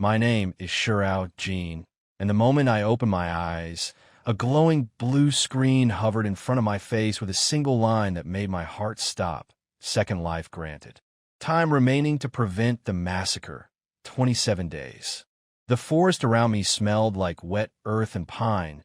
My name is Jean, and the moment I opened my eyes, a glowing blue screen hovered in front of my face with a single line that made my heart stop. Second life granted. Time remaining to prevent the massacre. 27 days. The forest around me smelled like wet earth and pine,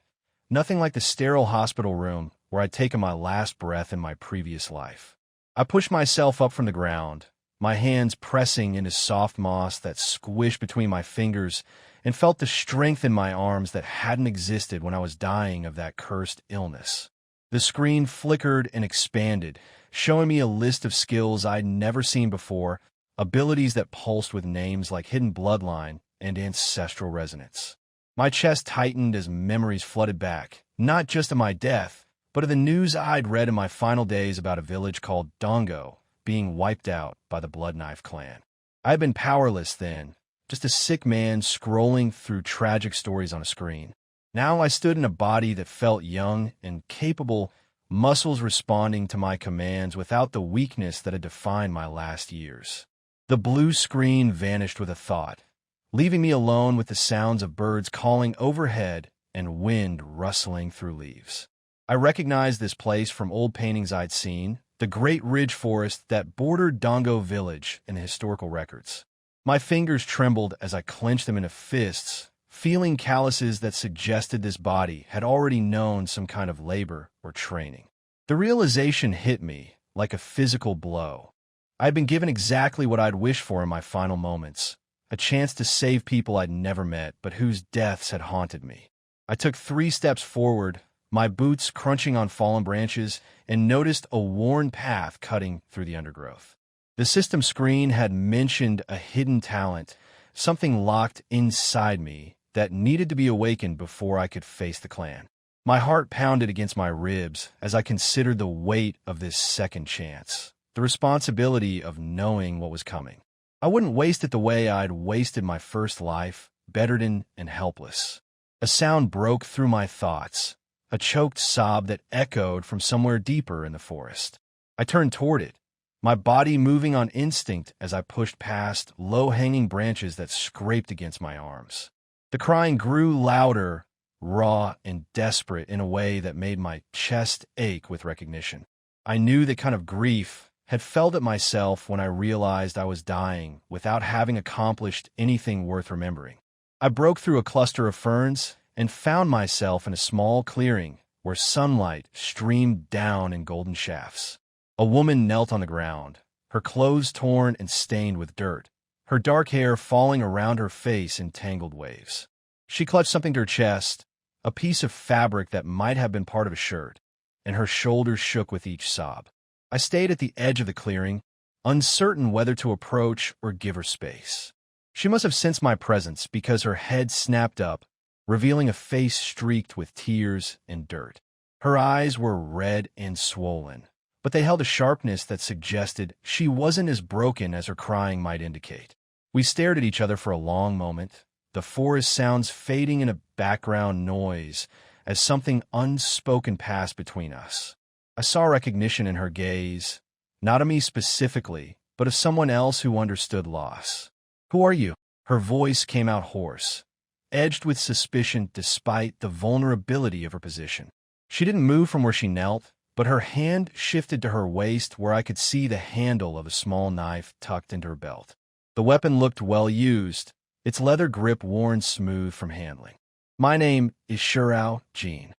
nothing like the sterile hospital room where I'd taken my last breath in my previous life. I pushed myself up from the ground, my hands pressing into soft moss that squished between my fingers, and felt the strength in my arms that hadn't existed when I was dying of that cursed illness. The screen flickered and expanded, showing me a list of skills I'd never seen before, abilities that pulsed with names like Hidden Bloodline and Ancestral Resonance. My chest tightened as memories flooded back, not just of my death, but of the news I'd read in my final days about a village called Dongo being wiped out by the Blood Knife clan. I had been powerless then, just a sick man scrolling through tragic stories on a screen. Now I stood in a body that felt young and capable, muscles responding to my commands without the weakness that had defined my last years. The blue screen vanished with a thought, leaving me alone with the sounds of birds calling overhead and wind rustling through leaves. I recognized this place from old paintings I'd seen, the great ridge forest that bordered Dongo village in the historical records. My fingers trembled as I clenched them into fists, feeling calluses that suggested this body had already known some kind of labor or training. The realization hit me like a physical blow. I'd been given exactly what I'd wished for in my final moments, a chance to save people I'd never met but whose deaths had haunted me. I took 3 steps forward, my boots crunching on fallen branches, and noticed a worn path cutting through the undergrowth. The system screen had mentioned a hidden talent, something locked inside me that needed to be awakened before I could face the clan. My heart pounded against my ribs as I considered the weight of this second chance, the responsibility of knowing what was coming. I wouldn't waste it the way I'd wasted my first life, bedridden and helpless. A sound broke through my thoughts, a choked sob that echoed from somewhere deeper in the forest. I turned toward it, my body moving on instinct as I pushed past low-hanging branches that scraped against my arms. The crying grew louder, raw, and desperate in a way that made my chest ache with recognition. I knew the kind of grief had felt it myself when I realized I was dying without having accomplished anything worth remembering. I broke through a cluster of ferns and found myself in a small clearing where sunlight streamed down in golden shafts. A woman knelt on the ground, her clothes torn and stained with dirt, her dark hair falling around her face in tangled waves. She clutched something to her chest, a piece of fabric that might have been part of a shirt, and her shoulders shook with each sob. I stayed at the edge of the clearing, uncertain whether to approach or give her space. She must have sensed my presence because her head snapped up, revealing a face streaked with tears and dirt. Her eyes were red and swollen, but they held a sharpness that suggested she wasn't as broken as her crying might indicate. We stared at each other for a long moment, the forest sounds fading into background noise as something unspoken passed between us. I saw recognition in her gaze, not of me specifically, but of someone else who understood loss. "Who are you?" Her voice came out hoarse, edged with suspicion despite the vulnerability of her position. She didn't move from where she knelt, but her hand shifted to her waist where I could see the handle of a small knife tucked into her belt. The weapon looked well used, its leather grip worn smooth from handling. "My name is Jean."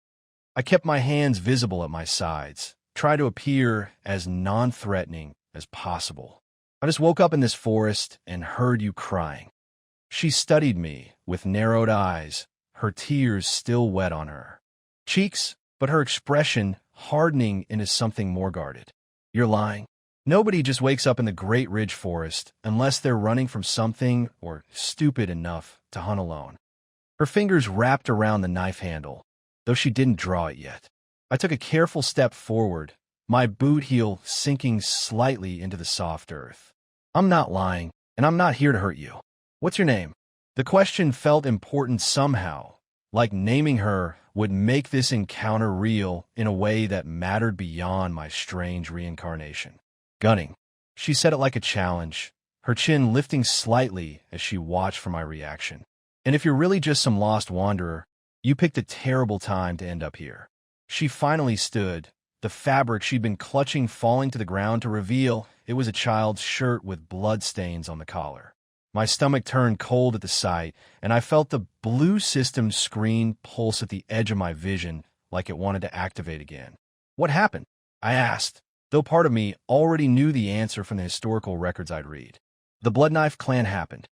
I kept my hands visible at my sides, tried to appear as non-threatening as possible. "I just woke up in this forest and heard you crying." She studied me with narrowed eyes, her tears still wet on her cheeks, but her expression hardening into something more guarded. "You're lying. Nobody just wakes up in the Great Ridge Forest unless they're running from something or stupid enough to hunt alone." Her fingers wrapped around the knife handle, though she didn't draw it yet. I took a careful step forward, my boot heel sinking slightly into the soft earth. "I'm not lying, and I'm not here to hurt you. What's your name?" The question felt important somehow, like naming her would make this encounter real in a way that mattered beyond my strange reincarnation. "Gunning." She said it like a challenge, her chin lifting slightly as she watched for my reaction. And if you're really just some lost wanderer, you picked a terrible time to end up here. She finally stood, the fabric she'd been clutching falling to the ground to reveal it was a child's shirt with bloodstains on the collar. My stomach turned cold at the sight, and I felt the blue system screen pulse at the edge of my vision like it wanted to activate again. What happened? I asked, though part of me already knew the answer from the historical records I'd read. The Bloodknife clan happened.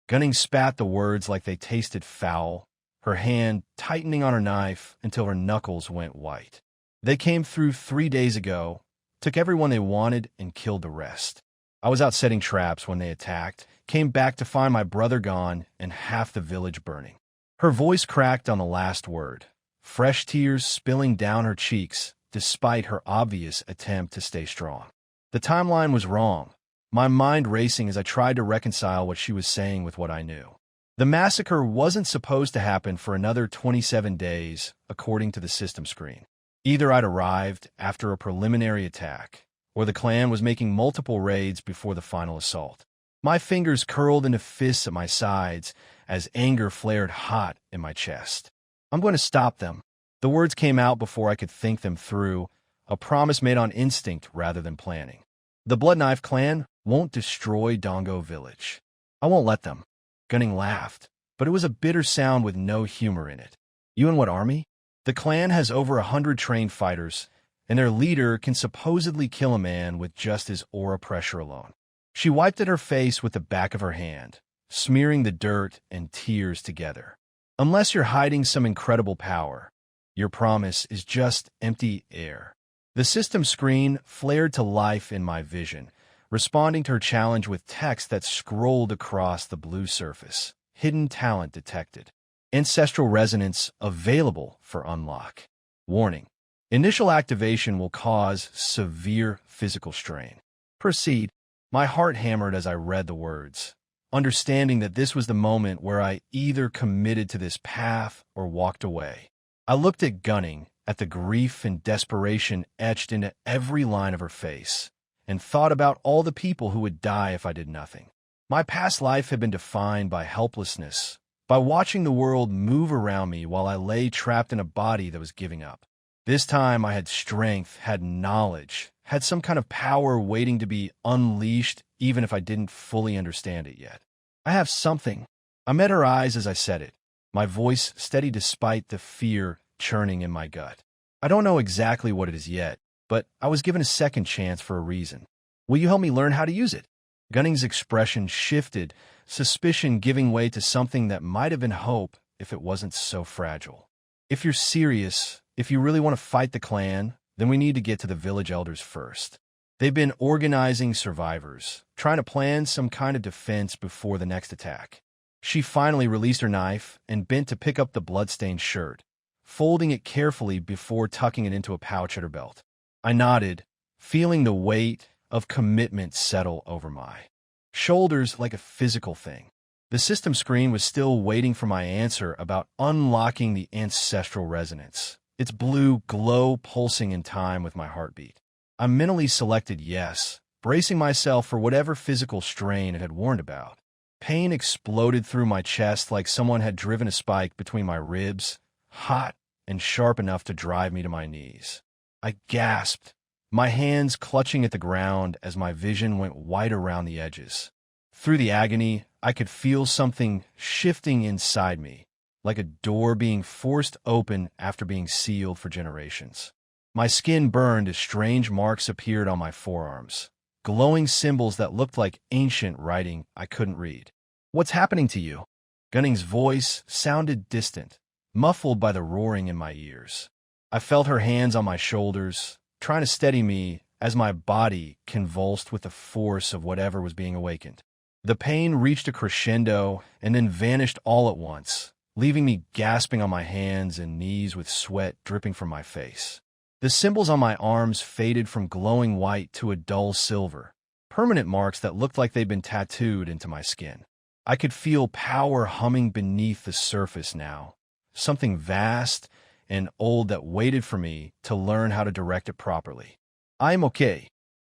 Gunning spat the words like they tasted foul, her hand tightening on her knife until her knuckles went white. They came through 3 days ago, took everyone they wanted, and killed the rest. I was out setting traps when they attacked, came back to find my brother gone and half the village burning. Her voice cracked on the last word, fresh tears spilling down her cheeks despite her obvious attempt to stay strong. The timeline was wrong, my mind racing as I tried to reconcile what she was saying with what I knew. The massacre wasn't supposed to happen for another 27 days, according to the system screen. Either I'd arrived after a preliminary attack, or the clan was making multiple raids before the final assault. My fingers curled into fists at my sides as anger flared hot in my chest. I'm going to stop them. The words came out before I could think them through, a promise made on instinct rather than planning. The Bloodknife clan won't destroy Dongo Village. I won't let them. Gunning laughed, but it was a bitter sound with no humor in it. You in what army? The clan has over 100 trained fighters, and their leader can supposedly kill a man with just his aura pressure alone. She wiped at her face with the back of her hand, smearing the dirt and tears together. Unless you're hiding some incredible power, your promise is just empty air. The system screen flared to life in my vision, responding to her challenge with text that scrolled across the blue surface. Hidden talent detected. Ancestral resonance available for unlock. Warning. Initial activation will cause severe physical strain. Proceed. My heart hammered as I read the words, understanding that this was the moment where I either committed to this path or walked away. I looked at Gunning, at the grief and desperation etched into every line of her face, and thought about all the people who would die if I did nothing. My past life had been defined by helplessness, by watching the world move around me while I lay trapped in a body that was giving up. This time I had strength, had knowledge, had some kind of power waiting to be unleashed even if I didn't fully understand it yet. I have something. I met her eyes as I said it, my voice steady despite the fear churning in my gut. I don't know exactly what it is yet, but I was given a second chance for a reason. Will you help me learn how to use it? Gunning's expression shifted, suspicion giving way to something that might have been hope if it wasn't so fragile. If you're serious, if you really want to fight the clan, then we need to get to the village elders first. They've been organizing survivors, trying to plan some kind of defense before the next attack. She finally released her knife and bent to pick up the bloodstained shirt, folding it carefully before tucking it into a pouch at her belt. I nodded, feeling the weight of commitment settle over my shoulders like a physical thing. The system screen was still waiting for my answer about unlocking the ancestral resonance, its blue glow pulsing in time with my heartbeat. I mentally selected yes, bracing myself for whatever physical strain it had warned about. Pain exploded through my chest like someone had driven a spike between my ribs, hot and sharp enough to drive me to my knees. I gasped, my hands clutching at the ground as my vision went white around the edges. Through the agony, I could feel something shifting inside me, like a door being forced open after being sealed for generations. My skin burned as strange marks appeared on my forearms, glowing symbols that looked like ancient writing I couldn't read. What's happening to you? Gunning's voice sounded distant, muffled by the roaring in my ears. I felt her hands on my shoulders, trying to steady me as my body convulsed with the force of whatever was being awakened. The pain reached a crescendo and then vanished all at once, leaving me gasping on my hands and knees with sweat dripping from my face. The symbols on my arms faded from glowing white to a dull silver, permanent marks that looked like they'd been tattooed into my skin. I could feel power humming beneath the surface now, something vast and old that waited for me to learn how to direct it properly. I'm okay.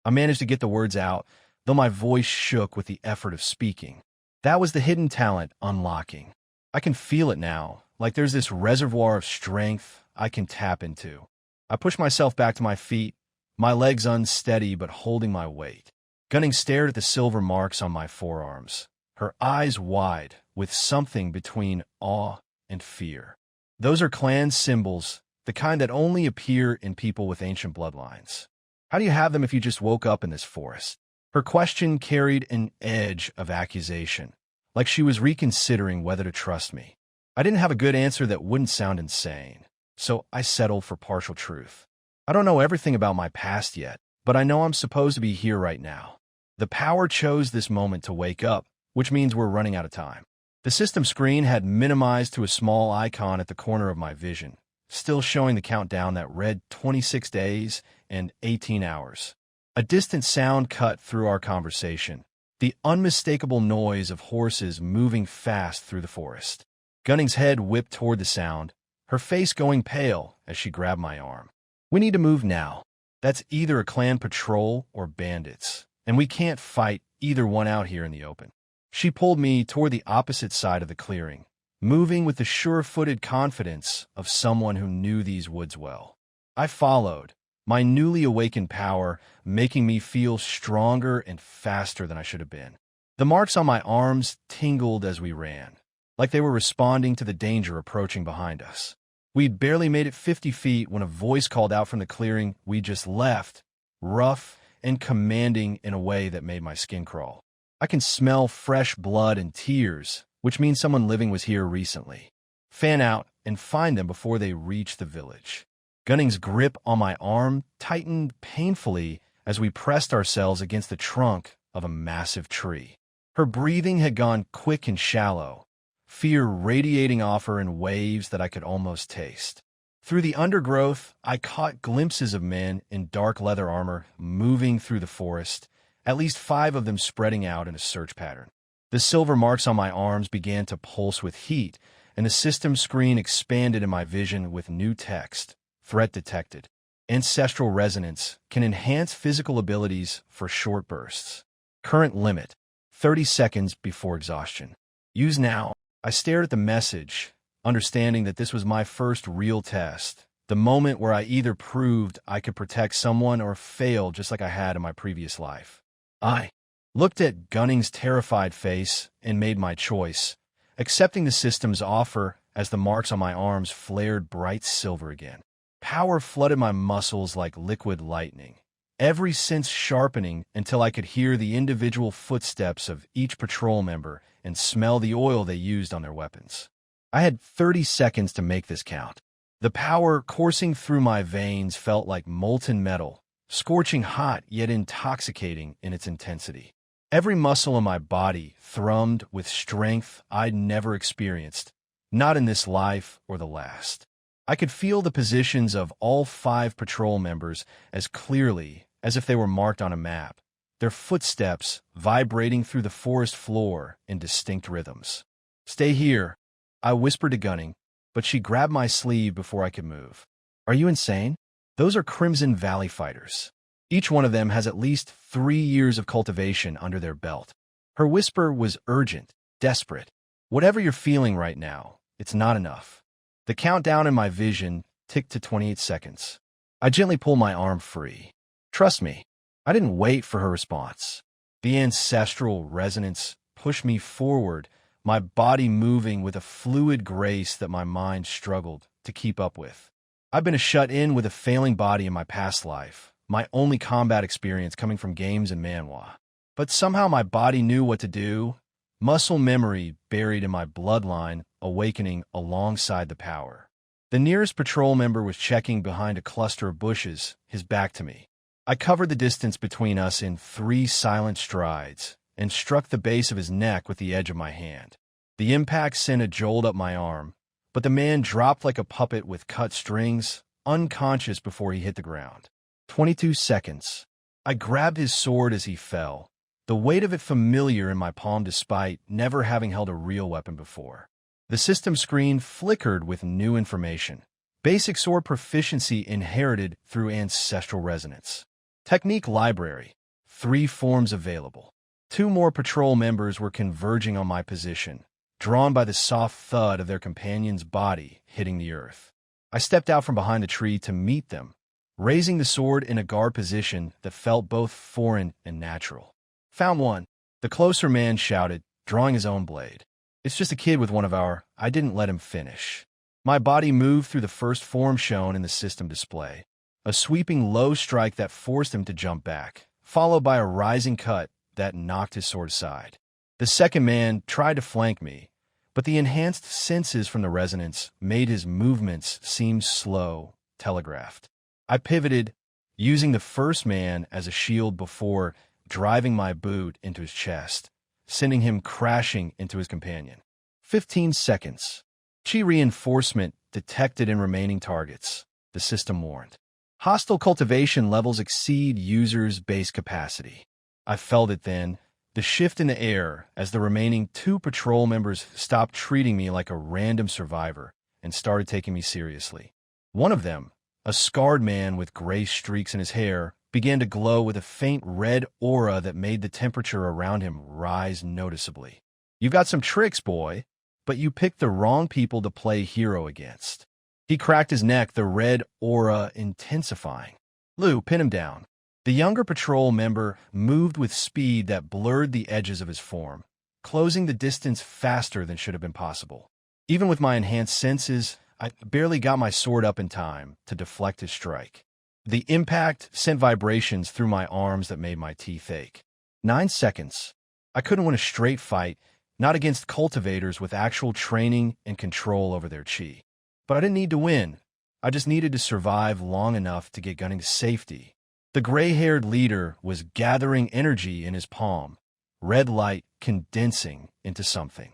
I managed to get the words out, though my voice shook with the effort of speaking. That was the hidden talent unlocking. I can feel it now, like there's this reservoir of strength I can tap into. I push myself back to my feet, my legs unsteady but holding my weight. Gunning stared at the silver marks on my forearms, her eyes wide, with something between awe and fear. Those are clan symbols, the kind that only appear in people with ancient bloodlines. How do you have them if you just woke up in this forest? Her question carried an edge of accusation, like she was reconsidering whether to trust me. I didn't have a good answer that wouldn't sound insane, so I settled for partial truth. I don't know everything about my past yet, but I know I'm supposed to be here right now. The power chose this moment to wake up, which means we're running out of time. The system screen had minimized to a small icon at the corner of my vision, still showing the countdown that read 26 days and 18 hours. A distant sound cut through our conversation, the unmistakable noise of horses moving fast through the forest. Gunning's head whipped toward the sound, her face going pale as she grabbed my arm. We need to move now. That's either a clan patrol or bandits, and we can't fight either one out here in the open. She pulled me toward the opposite side of the clearing, moving with the sure-footed confidence of someone who knew these woods well. I followed, my newly awakened power making me feel stronger and faster than I should have been. The marks on my arms tingled as we ran, like they were responding to the danger approaching behind us. We'd barely made it 50 feet when a voice called out from the clearing we just left, rough and commanding in a way that made my skin crawl. I can smell fresh blood and tears, which means someone living was here recently. Fan out and find them before they reach the village. Gunning's grip on my arm tightened painfully as we pressed ourselves against the trunk of a massive tree. Her breathing had gone quick and shallow, fear radiating off her in waves that I could almost taste. Through the undergrowth, I caught glimpses of men in dark leather armor moving through the forest, at least 5 of them spreading out in a search pattern. The silver marks on my arms began to pulse with heat, and the system screen expanded in my vision with new text. Threat detected. Ancestral resonance can enhance physical abilities for short bursts. Current limit, 30 seconds before exhaustion. Use now. I stared at the message, understanding that this was my first real test, the moment where I either proved I could protect someone or fail just like I had in my previous life. I looked at Gunning's terrified face and made my choice, accepting the system's offer as the marks on my arms flared bright silver again. Power flooded my muscles like liquid lightning, every sense sharpening until I could hear the individual footsteps of each patrol member and smell the oil they used on their weapons. I had 30 seconds to make this count. The power coursing through my veins felt like molten metal, scorching hot yet intoxicating in its intensity. Every muscle in my body thrummed with strength I'd never experienced, not in this life or the last. I could feel the positions of all 5 patrol members as clearly as if they were marked on a map, their footsteps vibrating through the forest floor in distinct rhythms. "Stay here," I whispered to Gunning, but she grabbed my sleeve before I could move. "Are you insane? Those are Crimson Valley fighters. Each one of them has at least 3 years of cultivation under their belt." Her whisper was urgent, desperate. "Whatever you're feeling right now, it's not enough." The countdown in my vision ticked to 28 seconds. I gently pulled my arm free. "Trust me." I didn't wait for her response. The ancestral resonance pushed me forward, my body moving with a fluid grace that my mind struggled to keep up with. I've been a shut-in with a failing body in my past life, my only combat experience coming from games and manhwa. But somehow my body knew what to do, muscle memory buried in my bloodline awakening alongside the power. The nearest patrol member was checking behind a cluster of bushes, his back to me. I covered the distance between us in 3 silent strides and struck the base of his neck with the edge of my hand. The impact sent a jolt up my arm, but the man dropped like a puppet with cut strings, unconscious before he hit the ground. 22 seconds. I grabbed his sword as he fell, the weight of it familiar in my palm despite never having held a real weapon before. The system screen flickered with new information. Basic sword proficiency inherited through ancestral resonance. Technique library. 3 forms available. 2 more patrol members were converging on my position, drawn by the soft thud of their companion's body hitting the earth. I stepped out from behind the tree to meet them, raising the sword in a guard position that felt both foreign and natural. "Found one," the closer man shouted, drawing his own blade. "It's just a kid with one of our—" I didn't let him finish. My body moved through the first form shown in the system display, a sweeping low strike that forced him to jump back, followed by a rising cut that knocked his sword aside. The second man tried to flank me, but the enhanced senses from the resonance made his movements seem slow, telegraphed. I pivoted, using the first man as a shield before driving my boot into his chest, sending him crashing into his companion. 15 seconds. Chi reinforcement detected in remaining targets, the system warned. Hostile cultivation levels exceed users' base capacity. I felt it then, the shift in the air as the remaining 2 patrol members stopped treating me like a random survivor and started taking me seriously. One of them, a scarred man with gray streaks in his hair, began to glow with a faint red aura that made the temperature around him rise noticeably. "You've got some tricks, boy, but you picked the wrong people to play hero against." He cracked his neck, the red aura intensifying. "Lou, pin him down." The younger patrol member moved with speed that blurred the edges of his form, closing the distance faster than should have been possible. Even with my enhanced senses, I barely got my sword up in time to deflect his strike. The impact sent vibrations through my arms that made my teeth ache. 9 seconds. I couldn't win a straight fight, not against cultivators with actual training and control over their chi. But I didn't need to win. I just needed to survive long enough to get gunning to safety. The gray-haired leader was gathering energy in his palm, red light condensing into something.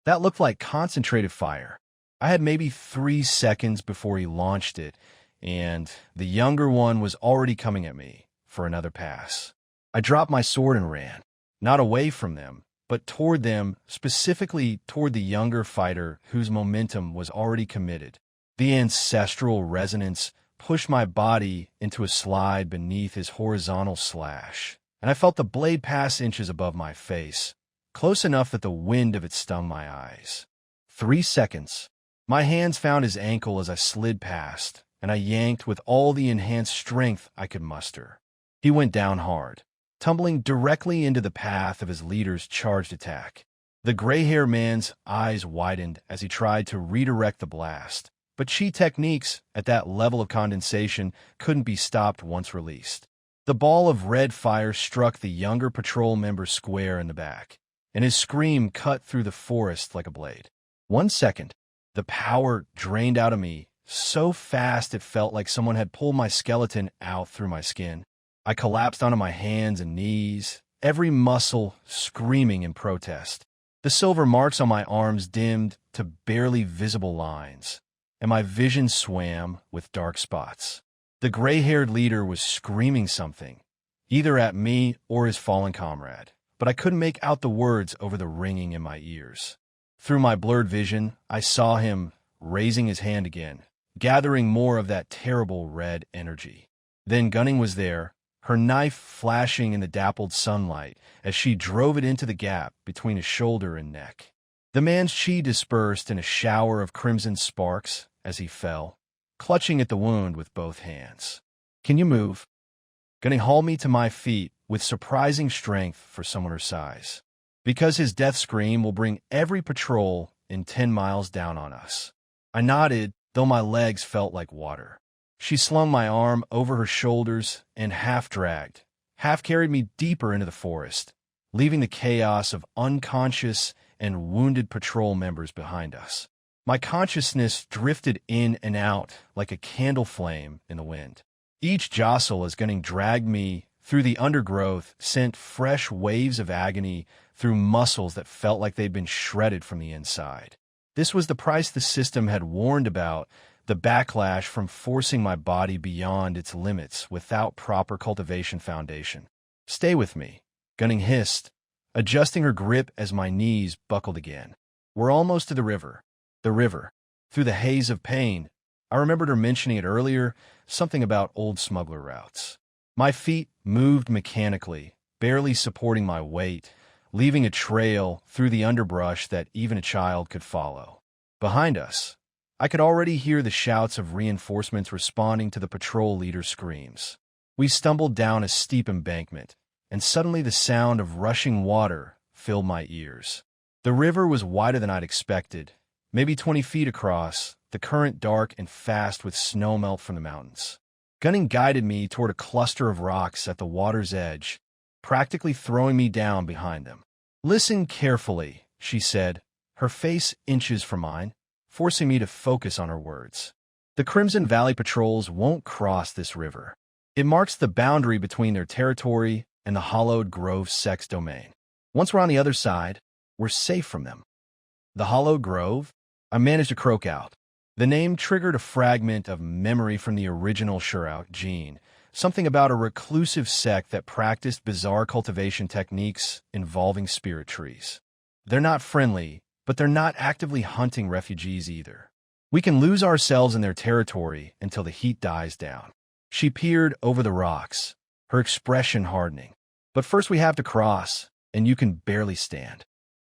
That looked like concentrated fire. I had maybe 3 seconds before he launched it, and the younger one was already coming at me for another pass. I dropped my sword and ran, not away from them, but toward them, specifically toward the younger fighter whose momentum was already committed. The ancestral resonance pushed my body into a slide beneath his horizontal slash, and I felt the blade pass inches above my face, close enough that the wind of it stung my eyes. 3 seconds. My hands found his ankle as I slid past, and I yanked with all the enhanced strength I could muster. He went down hard, tumbling directly into the path of his leader's charged attack. The gray-haired man's eyes widened as he tried to redirect the blast, but chi techniques at that level of condensation couldn't be stopped once released. The ball of red fire struck the younger patrol member square in the back, and his scream cut through the forest like a blade. 1 second. The power drained out of me so fast it felt like someone had pulled my skeleton out through my skin. I collapsed onto my hands and knees, every muscle screaming in protest. The silver marks on my arms dimmed to barely visible lines, and my vision swam with dark spots. The gray-haired leader was screaming something, either at me or his fallen comrade, but I couldn't make out the words over the ringing in my ears. Through my blurred vision, I saw him raising his hand again, gathering more of that terrible red energy. Then Gunning was there, her knife flashing in the dappled sunlight as she drove it into the gap between his shoulder and neck. The man's chi dispersed in a shower of crimson sparks as he fell, clutching at the wound with both hands. "Can you move?" Gunning hauled me to my feet with surprising strength for someone her size, because his death scream will bring every patrol in 10 miles down on us. I nodded, though my legs felt like water. She slung my arm over her shoulders and half-dragged, half-carried me deeper into the forest, leaving the chaos of unconscious and wounded patrol members behind us. My consciousness drifted in and out like a candle flame in the wind. Each jostle as Gunning dragged me through the undergrowth sent fresh waves of agony through muscles that felt like they'd been shredded from the inside. This was the price the system had warned about, the backlash from forcing my body beyond its limits without proper cultivation foundation. "Stay with me," Gunning hissed, adjusting her grip as my knees buckled again. "We're almost to the river." The river. Through the haze of pain, I remembered her mentioning it earlier, something about old smuggler routes. My feet moved mechanically, barely supporting my weight, leaving a trail through the underbrush that even a child could follow. Behind us, I could already hear the shouts of reinforcements responding to the patrol leader's screams. We stumbled down a steep embankment, and suddenly the sound of rushing water filled my ears. The river was wider than I'd expected, maybe 20 feet across, the current dark and fast with snowmelt from the mountains. Gunning guided me toward a cluster of rocks at the water's edge, practically throwing me down behind them. "Listen carefully," she said, her face inches from mine, forcing me to focus on her words. "The Crimson Valley patrols won't cross this river. It marks the boundary between their territory and the Hollowed Grove sex domain. Once we're on the other side, we're safe from them." The Hollowed Grove? I managed to croak out. The name triggered a fragment of memory from the original Shurao gene, something about a reclusive sect that practiced bizarre cultivation techniques involving spirit trees. They're not friendly, but they're not actively hunting refugees either. We can lose ourselves in their territory until the heat dies down. She peered over the rocks, her expression hardening. "But first we have to cross, and you can barely stand."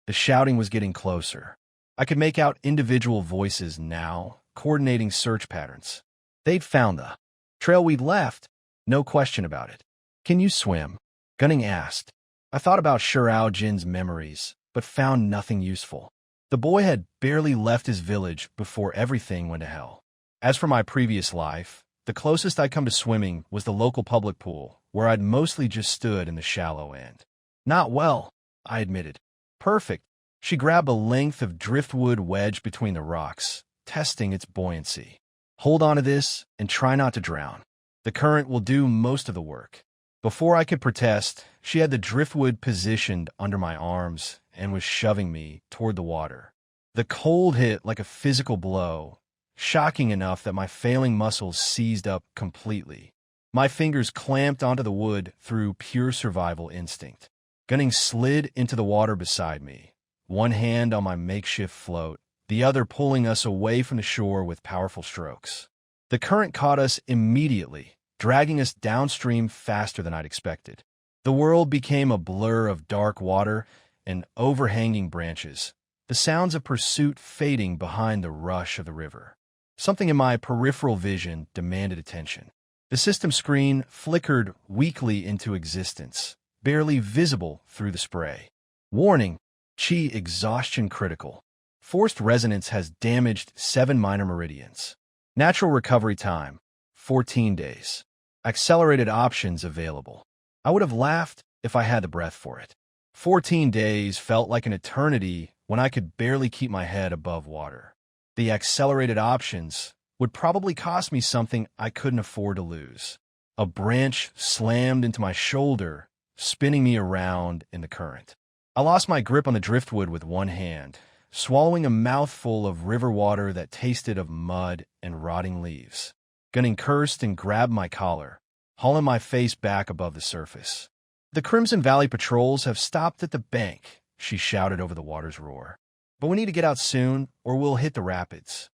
The shouting was getting closer. I could make out individual voices now, coordinating search patterns. They'd found the trail we'd left, no question about it. "Can you swim?" Gunning asked. I thought about Shurao Jin's memories, but found nothing useful. The boy had barely left his village before everything went to hell. As for my previous life, the closest I'd come to swimming was the local public pool, where I'd mostly just stood in the shallow end. "Not well," I admitted. "Perfect." She grabbed a length of driftwood wedged between the rocks, testing its buoyancy. "Hold on to this and try not to drown. The current will do most of the work." Before I could protest, she had the driftwood positioned under my arms and was shoving me toward the water. The cold hit like a physical blow, shocking enough that my failing muscles seized up completely. My fingers clamped onto the wood through pure survival instinct. Gunning slid into the water beside me, one hand on my makeshift float, the other pulling us away from the shore with powerful strokes. The current caught us immediately, dragging us downstream faster than I'd expected. The world became a blur of dark water and overhanging branches, the sounds of pursuit fading behind the rush of the river. Something in my peripheral vision demanded attention. The system screen flickered weakly into existence, barely visible through the spray. "Warning, Chi exhaustion critical. Forced resonance has damaged 7 minor meridians. Natural recovery time, 14 days. Accelerated options available." I would have laughed if I had the breath for it. 14 days felt like an eternity when I could barely keep my head above water. The accelerated options would probably cost me something I couldn't afford to lose. A branch slammed into my shoulder, spinning me around in the current. I lost my grip on the driftwood with one hand, swallowing a mouthful of river water that tasted of mud and rotting leaves. Gunning cursed and grabbed my collar, hauling my face back above the surface. "The Crimson Valley patrols have stopped at the bank," she shouted over the water's roar. "But we need to get out soon, or we'll hit the rapids."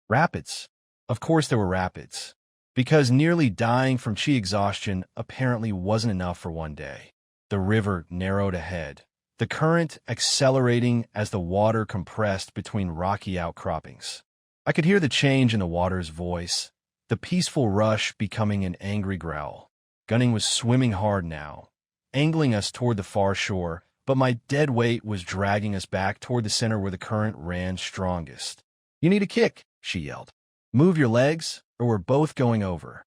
Rapids? Of course there were rapids, because nearly dying from chi exhaustion apparently wasn't enough for one day. The river narrowed ahead, the current accelerating as the water compressed between rocky outcroppings. I could hear the change in the water's voice, the peaceful rush becoming an angry growl. Gunning was swimming hard now, angling us toward the far shore, but my dead weight was dragging us back toward the center where the current ran strongest. "You need a kick," she yelled. "Move your legs, or we're both going over."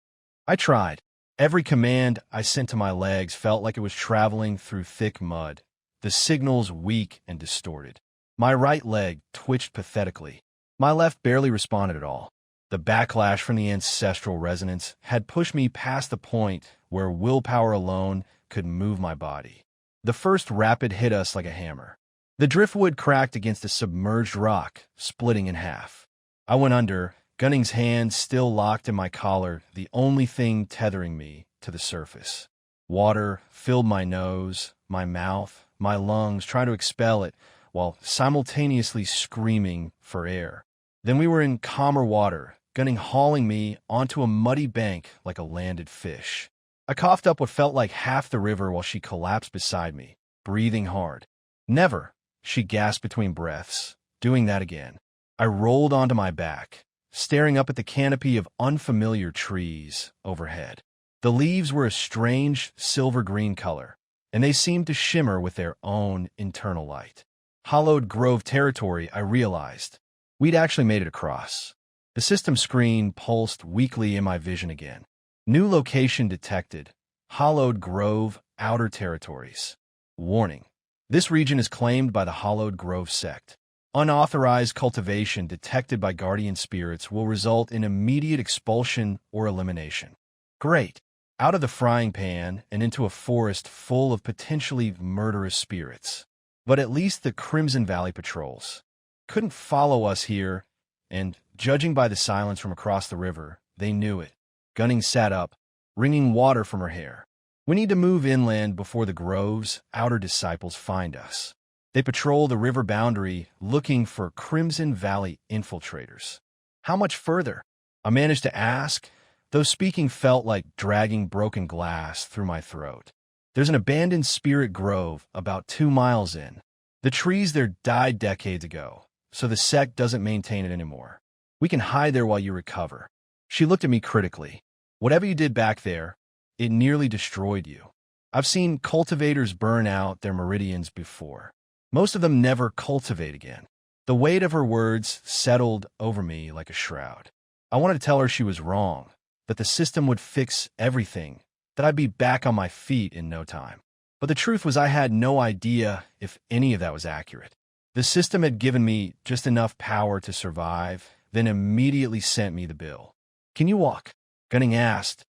I tried. Every command I sent to my legs felt like it was traveling through thick mud, the signals weak and distorted. My right leg twitched pathetically. My left barely responded at all. The backlash from the ancestral resonance had pushed me past the point where willpower alone could move my body. The first rapid hit us like a hammer. The driftwood cracked against a submerged rock, splitting in half. I went under, Gunning's hand still locked in my collar, the only thing tethering me to the surface. Water filled my nose, my mouth, my lungs, trying to expel it, while simultaneously screaming for air. Then we were in calmer water, Gunning hauling me onto a muddy bank like a landed fish. I coughed up what felt like half the river while she collapsed beside me, breathing hard. Never, she gasped between breaths, doing that again. I rolled onto my back, staring up at the canopy of unfamiliar trees overhead. The leaves were a strange silver-green color, and they seemed to shimmer with their own internal light. Hallowed Grove territory, I realized. We'd actually made it across. The system screen pulsed weakly in my vision again. New location detected. Hallowed Grove, Outer Territories. Warning. This region is claimed by the Hallowed Grove sect. Unauthorized cultivation detected by guardian spirits will result in immediate expulsion or elimination. Great. Out of the frying pan and into a forest full of potentially murderous spirits. But at least the Crimson Valley patrols couldn't follow us here, and, judging by the silence from across the river, they knew it. Gunning sat up, wringing water from her hair. We need to move inland before the Grove's outer disciples find us. They patrol the river boundary looking for Crimson Valley infiltrators. How much further? I managed to ask, though speaking felt like dragging broken glass through my throat. There's an abandoned spirit grove about 2 miles in. The trees there died decades ago, so the sect doesn't maintain it anymore. We can hide there while you recover. She looked at me critically. Whatever you did back there, it nearly destroyed you. I've seen cultivators burn out their meridians before. Most of them never cultivate again. The weight of her words settled over me like a shroud. I wanted to tell her she was wrong, that the system would fix everything, that I'd be back on my feet in no time. But the truth was I had no idea if any of that was accurate. The system had given me just enough power to survive, then immediately sent me the bill. Can you walk? Gunning asked,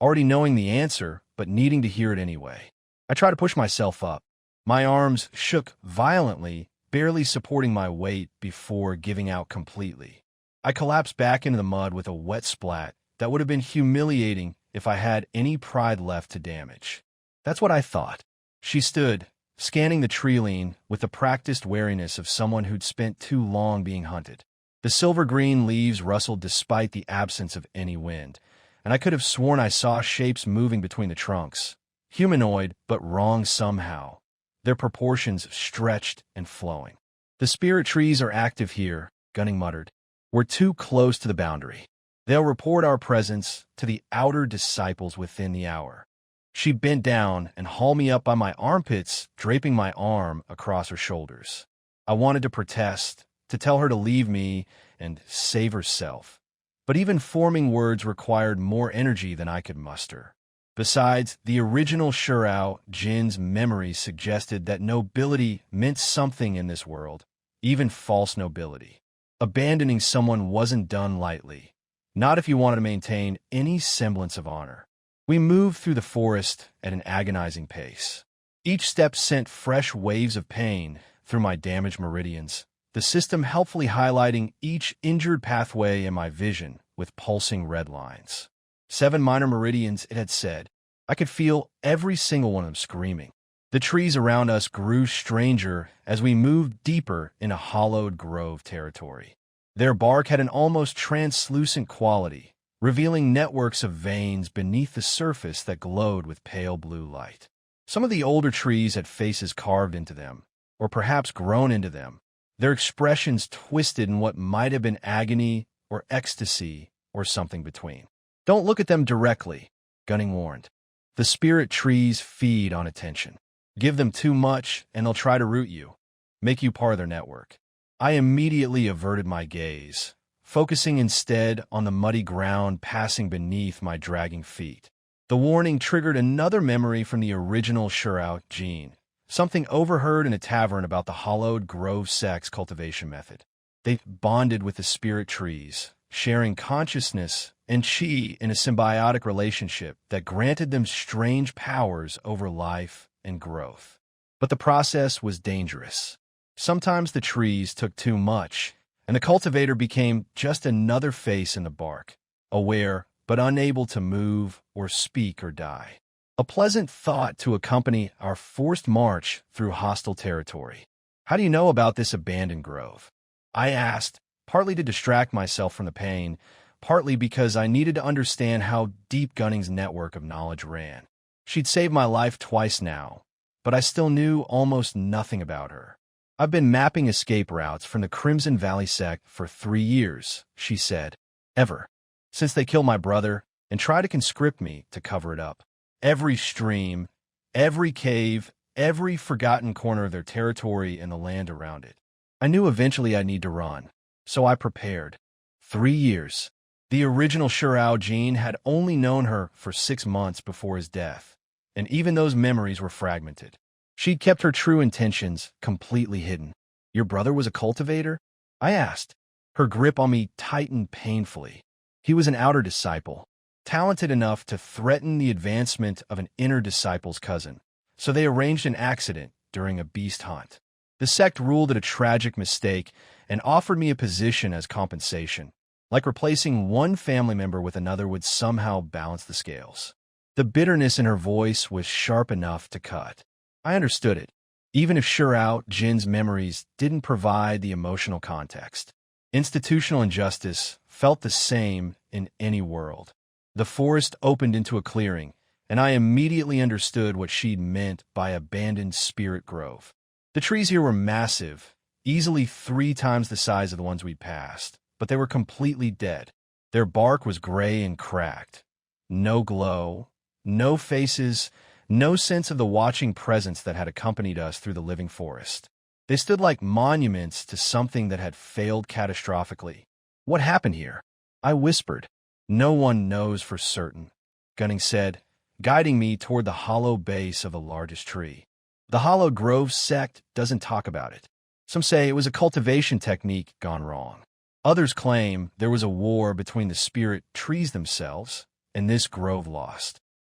already knowing the answer, but needing to hear it anyway. I tried to push myself up. My arms shook violently, barely supporting my weight before giving out completely. I collapsed back into the mud with a wet splat that would have been humiliating if I had any pride left to damage. That's what I thought. She stood, scanning the tree-line with the practiced wariness of someone who'd spent too long being hunted. The silver-green leaves rustled despite the absence of any wind, and I could have sworn I saw shapes moving between the trunks. Humanoid, but wrong somehow. Their proportions stretched and flowing. The spirit trees are active here, Gunning muttered. We're too close to the boundary. They'll report our presence to the outer disciples within the hour. She bent down and hauled me up by my armpits, draping my arm across her shoulders. I wanted to protest, to tell her to leave me and save herself. But even forming words required more energy than I could muster. Besides, the original Shurao Jin's memory suggested that nobility meant something in this world, even false nobility. Abandoning someone wasn't done lightly, not if you wanted to maintain any semblance of honor. We moved through the forest at an agonizing pace. Each step sent fresh waves of pain through my damaged meridians, the system helpfully highlighting each injured pathway in my vision with pulsing red lines. 7 minor meridians, it had said. I could feel every single one of them screaming. The trees around us grew stranger as we moved deeper into Hallowed Grove territory. Their bark had an almost translucent quality, revealing networks of veins beneath the surface that glowed with pale blue light. Some of the older trees had faces carved into them, or perhaps grown into them, their expressions twisted in what might have been agony or ecstasy or something between. Don't look at them directly, Gunning warned. The spirit trees feed on attention. Give them too much, and they'll try to root you, make you part of their network. I immediately averted my gaze, focusing instead on the muddy ground passing beneath my dragging feet. The warning triggered another memory from the original Shurao Jin, something overheard in a tavern about the Hallowed Grove sect's cultivation method. They bonded with the spirit trees, sharing consciousness and chi in a symbiotic relationship that granted them strange powers over life and growth. But the process was dangerous. Sometimes the trees took too much, and the cultivator became just another face in the bark, aware but unable to move or speak or die. A pleasant thought to accompany our forced march through hostile territory. How do you know about this abandoned grove? I asked, partly to distract myself from the pain, partly because I needed to understand how deep Gunning's network of knowledge ran. She'd saved my life twice now, but I still knew almost nothing about her. I've been mapping escape routes from the Crimson Valley sect for 3 years, she said. Ever. Since they killed my brother and tried to conscript me to cover it up. Every stream, every cave, every forgotten corner of their territory and the land around it. I knew eventually I'd need to run, so I prepared. 3 years. The original Shirao Jin had only known her for 6 months before his death, and even those memories were fragmented. She'd kept her true intentions completely hidden. Your brother was a cultivator? I asked. Her grip on me tightened painfully. He was an outer disciple, talented enough to threaten the advancement of an inner disciple's cousin, so they arranged an accident during a beast hunt. The sect ruled it a tragic mistake and offered me a position as compensation, like replacing one family member with another would somehow balance the scales. The bitterness in her voice was sharp enough to cut. I understood it, even if Shirao Jin's memories didn't provide the emotional context. Institutional injustice felt the same in any world. The forest opened into a clearing, and I immediately understood what she'd meant by abandoned spirit grove. The trees here were massive, easily 3 times the size of the ones we'd passed, but they were completely dead. Their bark was gray and cracked. No glow, no faces, no sense of the watching presence that had accompanied us through the living forest. They stood like monuments to something that had failed catastrophically. What happened here? I whispered. No one knows for certain, Gunning said, guiding me toward the hollow base of the largest tree. The Hollow Grove sect doesn't talk about it. Some say it was a cultivation technique gone wrong. Others claim there was a war between the spirit trees themselves and this grove lost.